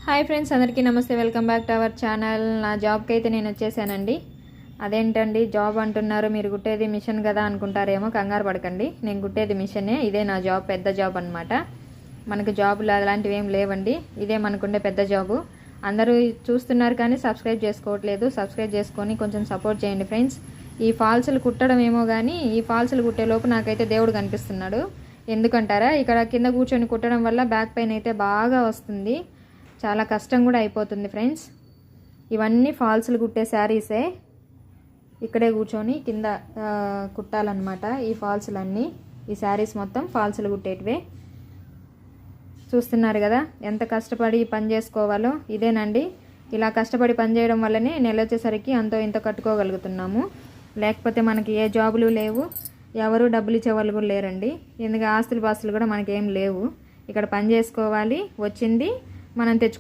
Hi friends, అందరికీ నమస్తే. Welcome back to our channel. నా జాబ్కి అయితే నేను వచ్చేసానండి. అదేంటండి జాబ్ అంటున్నారు, మీరు కుట్టేది మిషన్ కదా అనుకుంటారేమో. కంగారు పడకండి, నేను కుట్టేది మిషనే. ఇదే నా జాబ్, పెద్ద జాబ్ అనమాట. మనకు జాబులు అలాంటివి ఏం లేవండి, ఇదే మనకుండే పెద్ద జాబు. అందరూ చూస్తున్నారు కానీ సబ్స్క్రైబ్ చేసుకోవట్లేదు. సబ్స్క్రైబ్ చేసుకొని కొంచెం సపోర్ట్ చేయండి ఫ్రెండ్స్. ఈ ఫాల్స్లు కుట్టడం ఏమో కానీ ఈ ఫాల్స్లు కుట్టేలోపు నాకైతే దేవుడు కనిపిస్తున్నాడు. ఎందుకంటారా, ఇక్కడ కింద కూర్చొని కుట్టడం వల్ల బ్యాక్ పెయిన్ అయితే బాగా వస్తుంది. చాలా కష్టం కూడా అయిపోతుంది ఫ్రెండ్స్. ఇవన్నీ ఫాల్స్లు కుట్టే శారీసే. ఇక్కడే కూర్చొని కింద కుట్టాలన్నమాట ఈ ఫాల్స్లన్నీ. ఈ శారీస్ మొత్తం ఫాల్స్లు కుట్టేటివే. చూస్తున్నారు కదా ఎంత కష్టపడి పని చేసుకోవాలో. ఇదేనండి, ఇలా కష్టపడి పని చేయడం వల్లనే నెల వచ్చేసరికి అంతో ఇంత కట్టుకోగలుగుతున్నాము. లేకపోతే మనకి ఏ జాబులు లేవు, ఎవరు డబ్బులు ఇచ్చేవాళ్ళు కూడా లేరండి. ఎందుకంటే ఆస్తులు పాస్తులు కూడా మనకేం లేవు. ఇక్కడ పని చేసుకోవాలి, వచ్చింది మనం తెచ్చుకోవాలి.